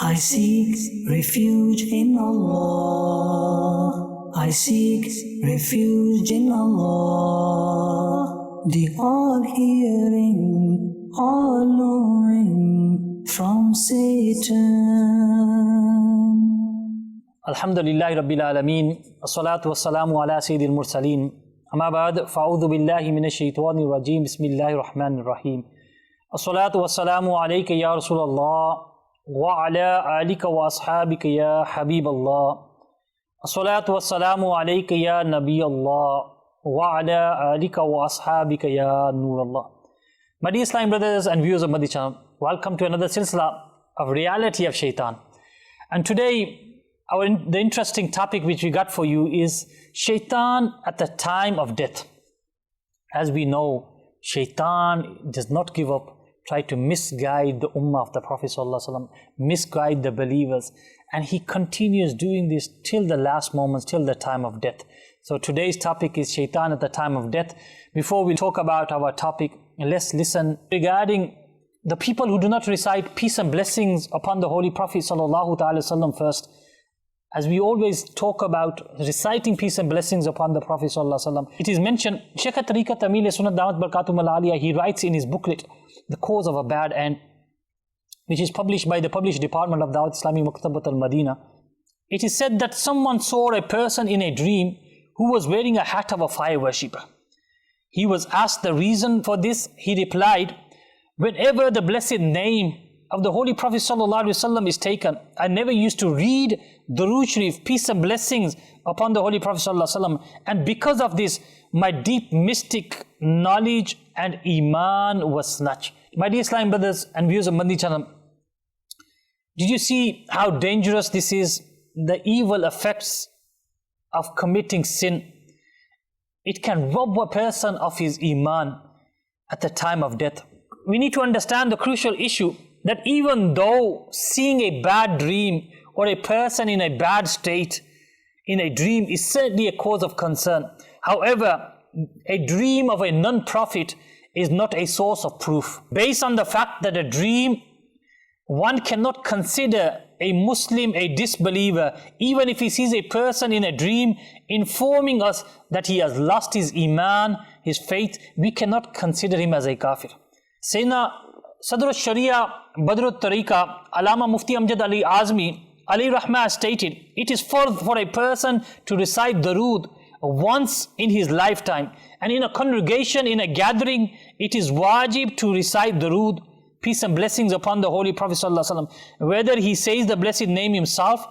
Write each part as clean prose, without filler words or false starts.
I seek refuge in Allah. I seek refuge in Allah, the all-hearing, all-knowing, from Satan. Alhamdulillahi Rabbil Alameen, as-salatu was-salamu ala Sayyidil Mursaleen. Amma ba'd, fa'udhu billahi minash shaitanir rajim, bismillahir rahmanir rahim. As-salatu was-salamu alayka ya Rasulallah, wa ala alika wa ashabika ya Habiballah. As-salatu was-salamu alayka ya Nabi Allah, wa ala alika wa ashabika ya Nur Allah. My dear Islam brothers and viewers of Madani Channel, welcome to another silsila of reality of shaitan. And today, the interesting topic which we got for you is shaitan at the time of death. As we know, shaitan does not give up, try to misguide the ummah of the Prophet ﷺ, misguide the believers, and he continues doing this till the last moments, till the time of death. So today's topic is shaitan at the time of death. Before we talk about our topic, let's listen regarding the people who do not recite peace and blessings upon the Holy Prophet ﷺ first. As we always talk about reciting peace and blessings upon the Prophet ﷺ, it is mentioned, Shaykh Tariqat Amil Sunnah Damat Barakatum Al-Aliyah, he writes in his booklet, The Cause of a Bad End, which is published by the published department of Dawat Islami Maktabat al-Madina. It is said that someone saw a person in a dream who was wearing a hat of a fire worshipper. He was asked the reason for this. He replied, whenever the blessed name of the Holy Prophet ﷺ is taken, I never used to read Durood Sharif, peace and blessings upon the Holy Prophet ﷺ, and because of this, my deep mystic knowledge and Iman was snatched. My dear Islam brothers and viewers of Madani Channel, did you see how dangerous this is? The evil effects of committing sin. It can rob a person of his Iman at the time of death. We need to understand the crucial issue that even though seeing a bad dream or a person in a bad state in a dream is certainly a cause of concern. However, a dream of a non-prophet is not a source of proof. Based on the fact that a dream, one cannot consider a Muslim a disbeliever, even if he sees a person in a dream informing us that he has lost his Iman, his faith, we cannot consider him as a kafir. Sayyidina Sadr al-Sharia Badr al-Tariqa Allama Mufti Amjad Ali Azmi Ali Rahmah stated, it is for a person to recite Durood once in his lifetime, and in a congregation, in a gathering, it is wajib to recite Durood, peace and blessings upon the Holy Prophet ﷺ, whether he says the blessed name himself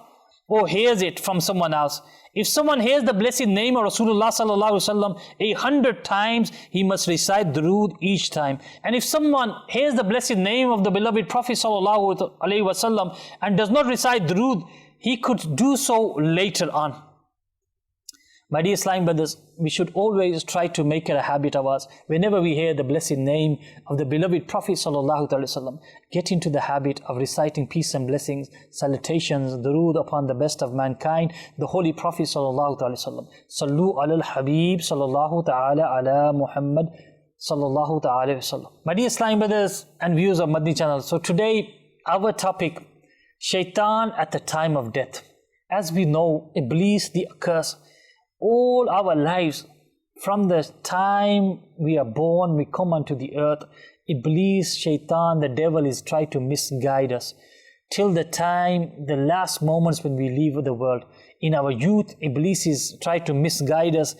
or hears it from someone else. If someone hears the blessed name of Rasulullah ﷺ 100 times, he must recite Durood each time. And if someone hears the blessed name of the beloved Prophet ﷺ and does not recite Durood, he could do so later on. My dear Islam brothers, we should always try to make it a habit of us. Whenever we hear the blessed name of the beloved Prophet ﷺ, get into the habit of reciting peace and blessings, salutations, durood upon the best of mankind, the Holy Prophet ﷺ. Sallu ala al-Habib sallallahu ta'ala ala Muhammad sallallahu ta'ala wasallam. My dear Islam brothers and viewers of Madani Channel, so today our topic, shaitan at the time of death. As we know, Iblis, the curse, all our lives, from the time we are born, we come onto the earth, Iblis, shaitan, the devil is trying to misguide us till the time, the last moments when we leave the world. In our youth, Iblis is trying to misguide us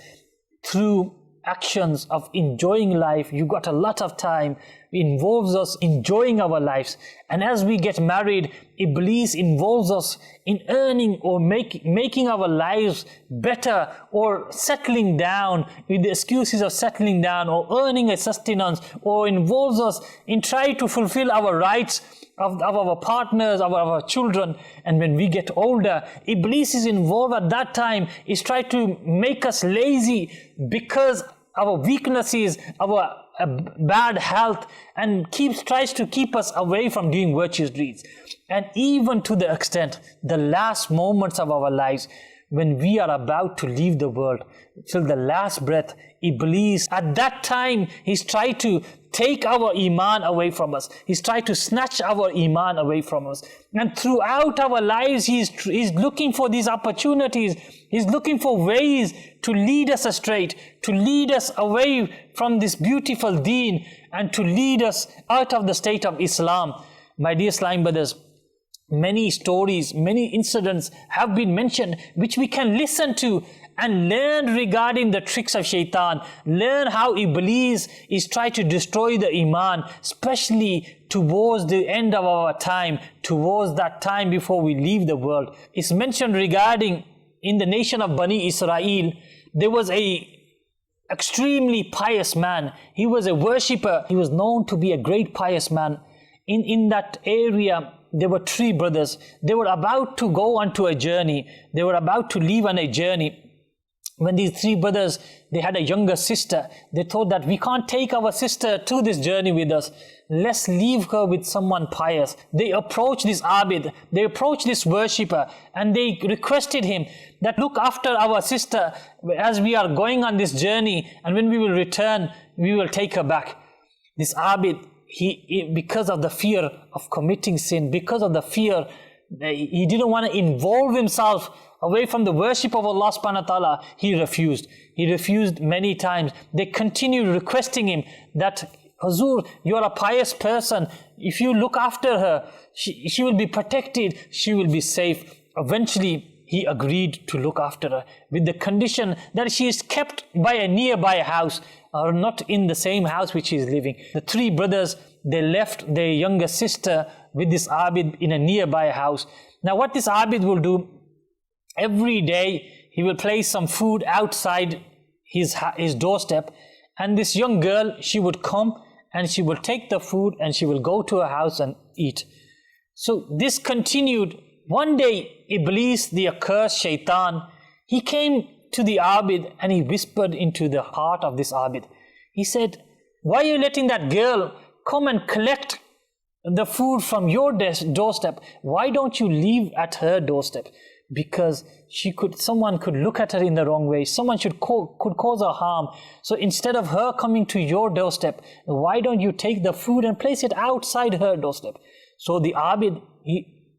through actions of enjoying life. You got a lot of time, involves us enjoying our lives. And as we get married, Iblis involves us in earning or making our lives better, or settling down with the excuses of settling down or earning a sustenance, or involves us in trying to fulfill our rights of our partners, of our children. And when we get older, Iblis is involved at that time, is trying to make us lazy because our weaknesses, our bad health, and tries to keep us away from doing virtuous deeds. And even to the extent, the last moments of our lives, when we are about to leave the world, till the last breath, Iblis, at that time, he's tried to take our iman away from us. He's tried to snatch our iman away from us. And throughout our lives, he's looking for these opportunities. He's looking for ways to lead us astray, to lead us away from this beautiful deen, and to lead us out of the state of Islam. My dear Islam brothers, many stories, many incidents have been mentioned which we can listen to and learn regarding the tricks of shaitan, learn how Iblis is trying to destroy the iman, especially towards the end of our time, towards that time before we leave the world. It's mentioned regarding in the nation of Bani Israel, there was a extremely pious man. He was a worshipper. He was known to be a great pious man. In that area, there were 3 brothers. They were about to go onto a journey. They were about to leave on a journey. When these 3 brothers, they had a younger sister, they thought that we can't take our sister to this journey with us. Let's leave her with someone pious. They approached this Abid, they approached this worshipper, and they requested him that look after our sister as we are going on this journey, and when we will return, we will take her back. This Abid, he because of the fear of committing sin, because of the fear, he didn't want to involve himself away from the worship of Allah subhanahu wa ta'ala. He refused. He refused many times. They continued requesting him that, Hazur, you are a pious person. If you look after her, she will be protected. She will be safe. Eventually, he agreed to look after her with the condition that she is kept by a nearby house, or not in the same house which he is living. The 3 brothers, they left their younger sister with this Abid in a nearby house. Now what this Abid will do, every day he will place some food outside his doorstep, and this young girl, she would come and she will take the food and she will go to her house and eat. So this continued. One day, Iblis, the accursed shaitan, he came to the Abid and he whispered into the heart of this Abid. He said, why are you letting that girl come and collect the food from your doorstep? Why don't you leave at her doorstep? Because someone could look at her in the wrong way. Someone could cause her harm. So instead of her coming to your doorstep, why don't you take the food and place it outside her doorstep? So the Abid,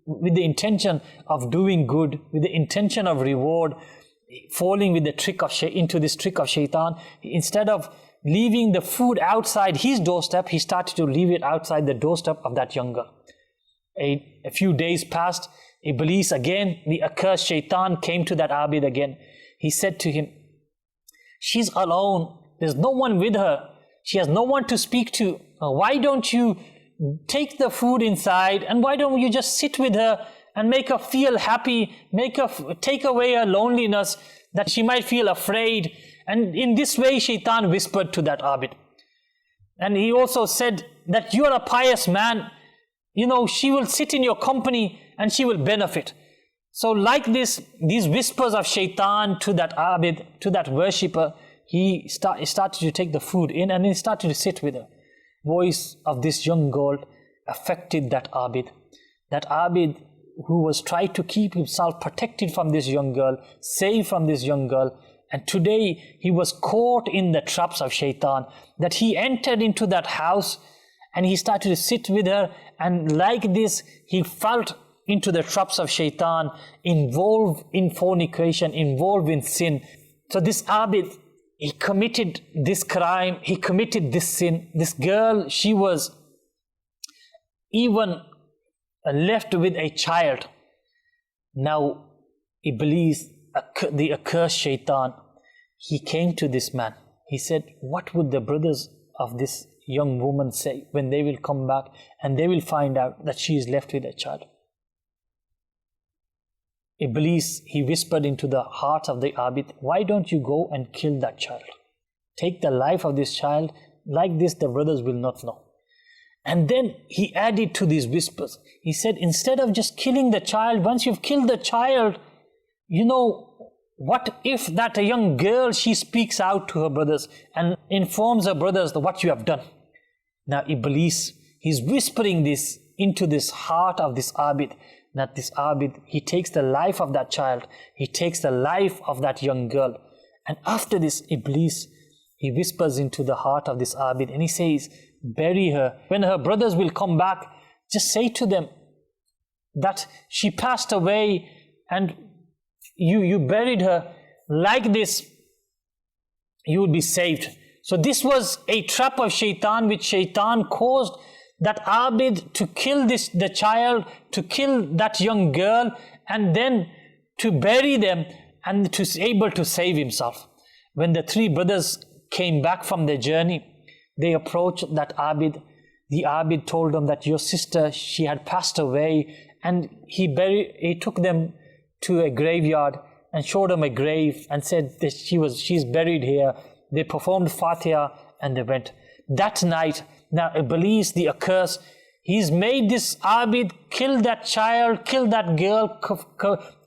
with the intention of doing good, with the intention of reward, falling with the into this trick of shaitan, instead of leaving the food outside his doorstep, he started to leave it outside the doorstep of that young girl. A few days passed. Iblis again, the accursed shaitan, came to that Abid again. He said to him, she's alone. There's no one with her. She has no one to speak to. Why don't you take the food inside, and why don't you just sit with her and make her feel happy, take away her loneliness, that she might feel afraid. And in this way, shaitan whispered to that Abid. And he also said that you are a pious man. She will sit in your company and she will benefit. So like this, these whispers of shaitan to that Abid, to that worshipper, he started to take the food in and he started to sit with her. Voice of this young girl affected that Abid. That Abid who was trying to keep himself protected from this young girl, safe from this young girl. And today he was caught in the traps of shaitan, that he entered into that house and he started to sit with her, and like this he felt into the traps of shaitan, involved in fornication, involved in sin. So this Abid, he committed this crime, he committed this sin. This girl, she was even left with a child. Now Iblis, the accursed shaitan, he came to this man. He said, what would the brothers of this young woman say when they will come back and they will find out that she is left with a child? Iblis, he whispered into the heart of the Abid, why don't you go and kill that child? Take the life of this child. Like this, the brothers will not know. And then he added to these whispers. He said, instead of just killing the child, once you've killed the child, what if that young girl, she speaks out to her brothers and informs her brothers what you have done? Now Iblis, he's whispering this into this heart of this Abid, that this Abid, he takes the life of that child, he takes the life of that young girl. And after this, Iblis, he whispers into the heart of this Abid and he says, bury her. When her brothers will come back, just say to them that she passed away and you buried her. Like this, you would be saved. So this was a trap of shaitan, which shaitan caused that Abid to kill the child, to kill that young girl, and then to bury them and to be able to save himself. When the three brothers came back from their journey, they approached that Abid. The Abid told them that your sister, she had passed away, and he took them to a graveyard and showed them a grave and said that she's buried here. They performed Fatiha and they went. That night, now Iblis, the accursed, he's made this Abid kill that child, kill that girl,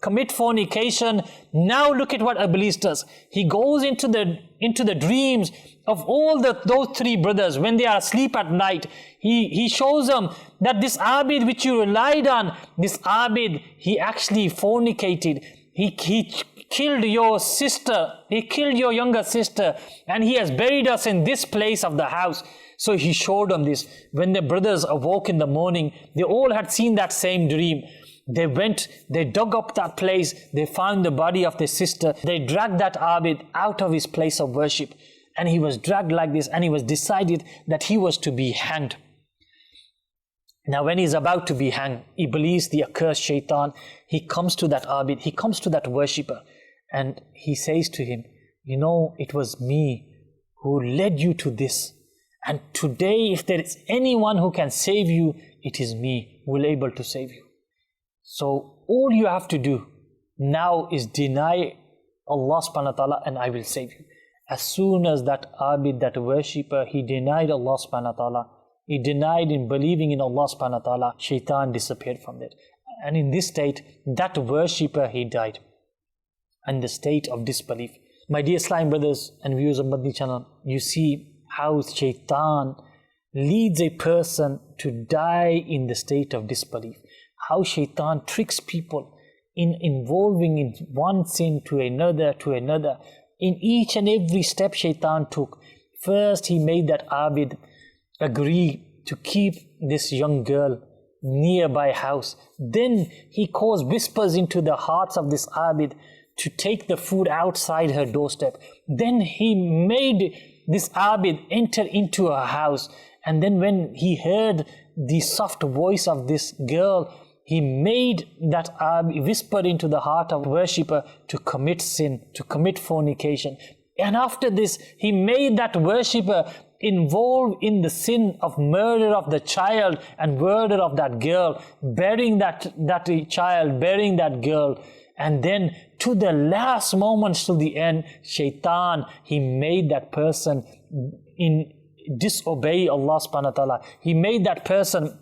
commit fornication. Now look at what Iblis does. He goes into the dreams of all those three brothers when they are asleep at night. He shows them that this Abid which you relied on, this Abid, he actually fornicated. He killed your sister, he killed your younger sister, and he has buried us in this place of the house. So he showed them this. When the brothers awoke in the morning, they all had seen that same dream. They went, they dug up that place, they found the body of their sister, they dragged that Abid out of his place of worship, and he was dragged like this, and he was decided that he was to be hanged. Now when he's about to be hanged, Iblis, the accursed shaitan, he comes to that Abid, he comes to that worshipper, and he says to him, you know, it was me who led you to this. And today, if there is anyone who can save you, it is me who will be able to save you. So all you have to do now is deny Allah subhanahu wa ta'ala and I will save you. As soon as that Abid, that worshipper, he denied Allah subhanahu wa ta'ala, he denied in believing in Allah subhanahu wa ta'ala, shaitan disappeared from that. And in this state, that worshipper, he died in the state of disbelief. My dear Islam brothers and viewers of Madani Channel, you see how shaitan leads a person to die in the state of disbelief. How shaitan tricks people in involving in one sin to another. In each and every step shaitan took. First, he made that Abid agree to keep this young girl nearby house. Then he caused whispers into the hearts of this Abid to take the food outside her doorstep. Then he made this Abid enter into her house. And then when he heard the soft voice of this girl, he made that Abid whisper into the heart of the worshipper to commit sin, to commit fornication. And after this, he made that worshipper involved in the sin of murder of the child and murder of that girl, burying that child, burying that girl. And then to the last moments, to the end, shaitan, he made that person disobey Allah subhanahu wa ta'ala. He made that person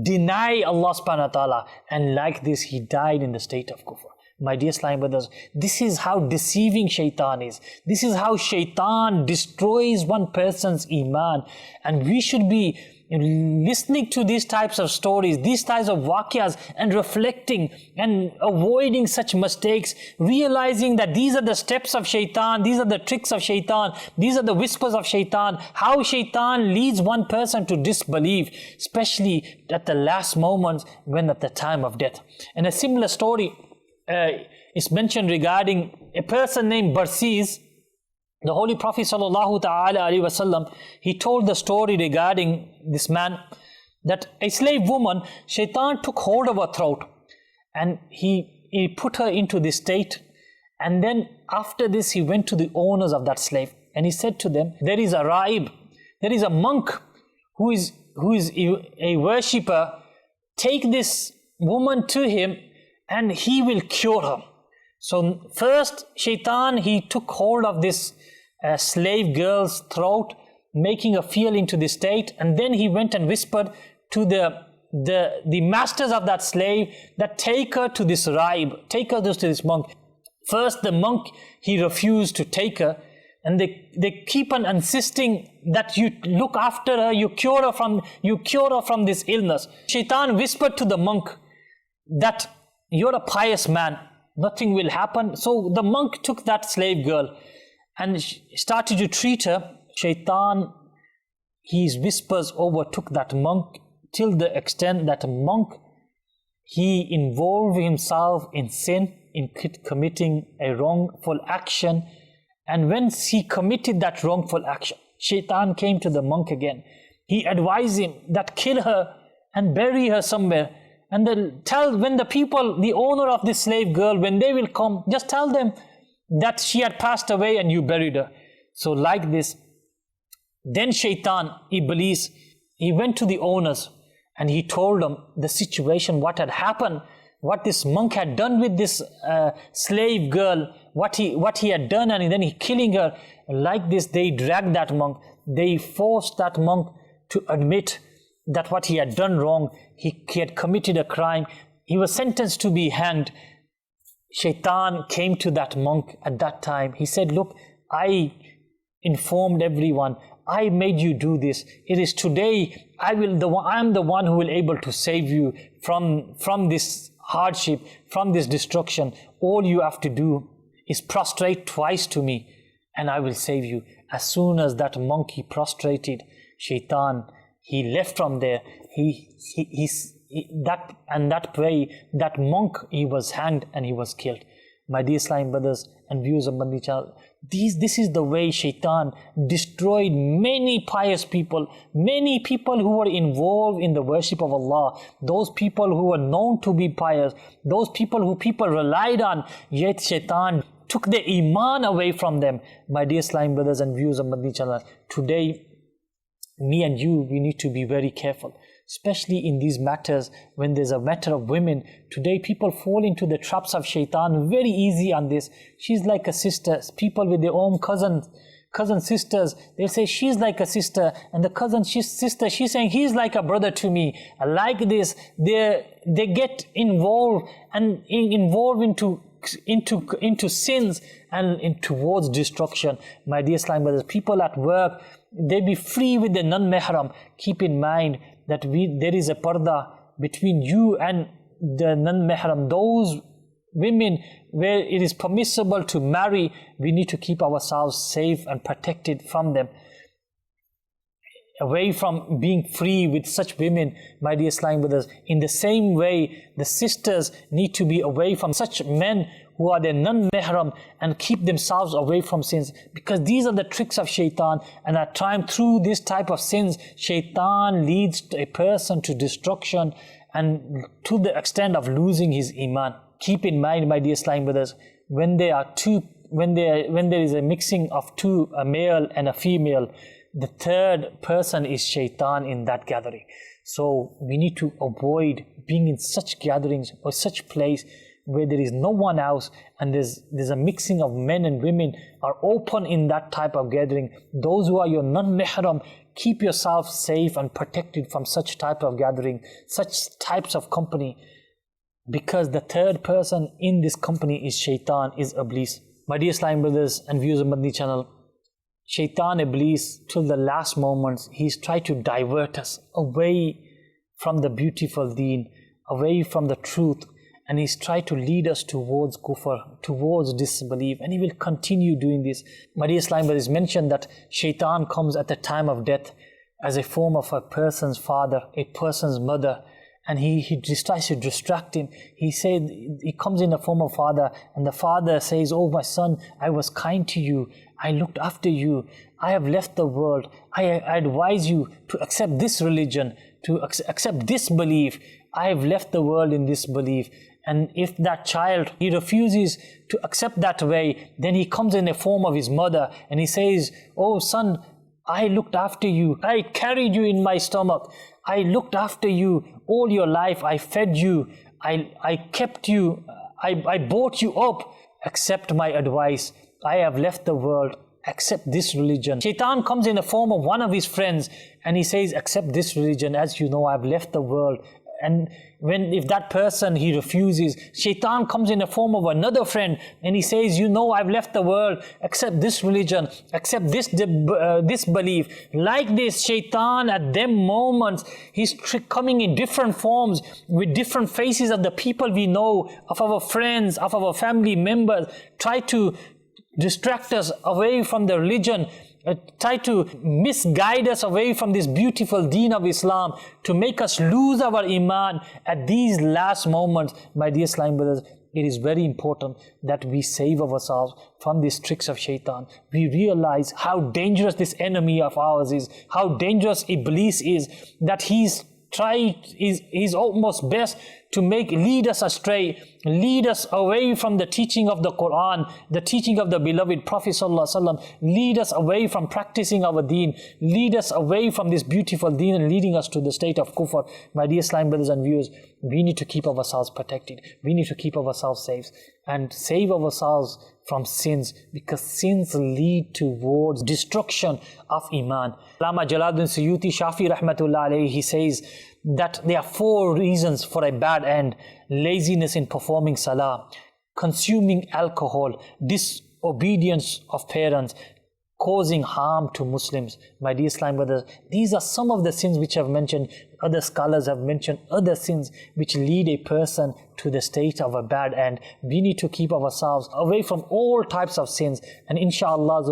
deny Allah subhanahu wa ta'ala. And like this, he died in the state of kufr. My dear Islam brothers, this is how deceiving shaitan is. This is how shaitan destroys one person's iman. And we should be listening to these types of stories, these types of waqiyas, and reflecting and avoiding such mistakes, realizing that these are the steps of shaitan, these are the tricks of shaitan, these are the whispers of shaitan, how shaitan leads one person to disbelieve, especially at the last moments when at the time of death. And a similar story is mentioned regarding a person named Barsis. The Holy Prophet sallallahu ta'ala alaihi wasallam, he told the story regarding this man, that a slave woman, shaitan took hold of her throat and he put her into this state. And then after this, he went to the owners of that slave and he said to them, there is a raib, there is a monk who is a worshipper. Take this woman to him and he will cure her. So first, shaitan, he took hold of this slave girl's throat, making her feel into this state, and then he went and whispered to the masters of that slave that take her to this raib, take her to this monk. First, the monk, he refused to take her, and they keep on insisting that you look after her, you cure her from this illness. Shaitan whispered to the monk that you're a pious man, nothing will happen. So the monk took that slave girl and started to treat her. Shaitan, his whispers overtook that monk till the extent that monk, he involved himself in sin, in committing a wrongful action. And when he committed that wrongful action, Shaitan came to the monk again. He advised him that kill her and bury her somewhere. And then tell, when the people, the owner of this slave girl, when they will come, just tell them that she had passed away and you buried her. So like this, then Shaitan, Iblis, he went to the owners and he told them the situation, what had happened, what this monk had done with this slave girl, what he had done, and then he killing her. Like this, they dragged that monk. They forced that monk to admit that what he had done wrong, he had committed a crime. He was sentenced to be hanged. Shaitan came to that monk at that time. He said, look, I informed everyone. I made you do this. It is today I am the one who will able to save you from this hardship, from this destruction. All you have to do is prostrate twice to me and I will save you. As soon as that monk, he prostrated, Shaitan, he left from there. That monk, he was hanged and he was killed. My dear Islam brothers and viewers of Madani Channel, this is the way Shaitan destroyed many pious people, many people who were involved in the worship of Allah, those people who were known to be pious, those people who people relied on, yet Shaitan took the iman away from them. My dear Islam brothers and viewers of Madani Channel, today, me and you, we need to be very careful, especially in these matters. When there's a matter of women, today people fall into the traps of Shaitan very easy on this. She's like a sister. People with their own cousin sisters, they'll say she's like a sister, and the sister, she's saying he's like a brother to me. Like this, they get involved into sins and towards destruction. My dear Islam brothers, people at work, they be free with the non-mahram. Keep in mind that there is a parda between you and the non-mahram. Those women where it is permissible to marry, we need to keep ourselves safe and protected from them, away from being free with such women. My dear Islam brothers, in the same way, the sisters need to be away from such men who are their non-mahram and keep themselves away from sins, because these are the tricks of Shaitan, and at times through this type of sins, Shaitan leads a person to destruction and to the extent of losing his iman. Keep in mind, my dear Islam brothers, when there is a mixing of two, a male and a female, the third person is Shaitan in that gathering. So we need to avoid being in such gatherings or such place where there is no one else and there's a mixing of men and women are open in that type of gathering. Those who are your non-mahram, keep yourself safe and protected from such type of gathering, such types of company, because the third person in this company is Shaitan, is Iblis. My dear Islam brothers and viewers of Madani Channel, Shaitan, Iblis, till the last moments, he's tried to divert us away from the beautiful deen, away from the truth, and he's tried to lead us towards kufr, towards disbelief, and he will continue doing this. My dear Islam brothers, mentioned that Shaitan comes at the time of death as a form of a person's father, a person's mother, and he tries to distract him. He comes in the form of father, and the father says, "Oh my son, I was kind to you, I looked after you, I have left the world, I advise you to accept this religion, to accept this belief, I have left the world in this belief." And if that child, he refuses to accept that way, then he comes in the form of his mother and he says, "Oh son, I looked after you, I carried you in my stomach, I looked after you all your life, I fed you, I kept you, I brought you up, accept my advice, I have left the world, accept this religion." Shaitan comes in the form of one of his friends and he says, "Accept this religion, as you know, I've left the world, And if that person, he refuses, shaitan comes in the form of another friend and he says, you know, I've left the world, accept this religion, accept this belief. Like this, shaitan at them moments, he's coming in different forms with different faces of the people we know, of our friends, of our family members, try to distract us away from the religion, try to misguide us away from this beautiful deen of Islam, to make us lose our iman at these last moments. My dear Islam brothers, it is very important that we save ourselves from these tricks of shaitan. We realize how dangerous this enemy of ours is, how dangerous Iblis is, that he's almost best to lead us astray, lead us away from the teaching of the Quran, the teaching of the beloved Prophet ﷺ, lead us away from practicing our deen, lead us away from this beautiful deen and leading us to the state of kufr. My dear Islam brothers and viewers, we need to keep ourselves protected. We need to keep ourselves safe and save ourselves from sins, because sins lead towards destruction of iman. Allama Jalaluddin Suyuti Shafi rahmatullah alayhi, he says that there are 4 reasons for a bad end: laziness in performing salah, consuming alcohol, disobedience of parents, causing harm to Muslims. My dear Islam brothers, these are some of the sins which I've mentioned. Other scholars have mentioned other sins which lead a person to the state of a bad end. We need to keep ourselves away from all types of sins, and inshallah,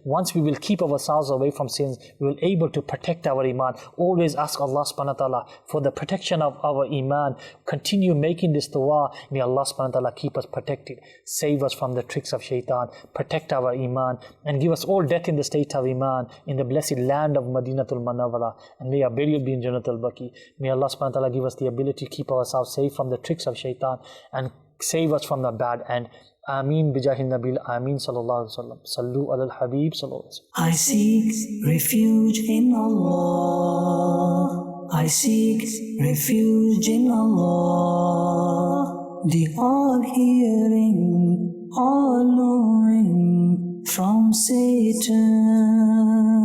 once we will keep ourselves away from sins, we will be able to protect our iman. Always ask Allah subhanahu wa ta'ala for the protection of our iman. Continue making this dua. May Allah subhanahu wa ta'ala keep us protected, save us from the tricks of shaitan, protect our iman, and give us all death in the state of iman, in the blessed land of Madinatul Munawwara, and may our burial be in Jannatul Baqi. May Allah subhanahu wa ta'ala give us the ability to keep ourselves safe from the tricks of shaitan and save us from the bad end. Ameen bijahin nabil ameen sallallahu alaihi wasallam. Sallu ala al-habib sallallahu alaihi wasallam. I seek refuge in Allah. I seek refuge in Allah, the all-hearing, all-knowing, from Satan.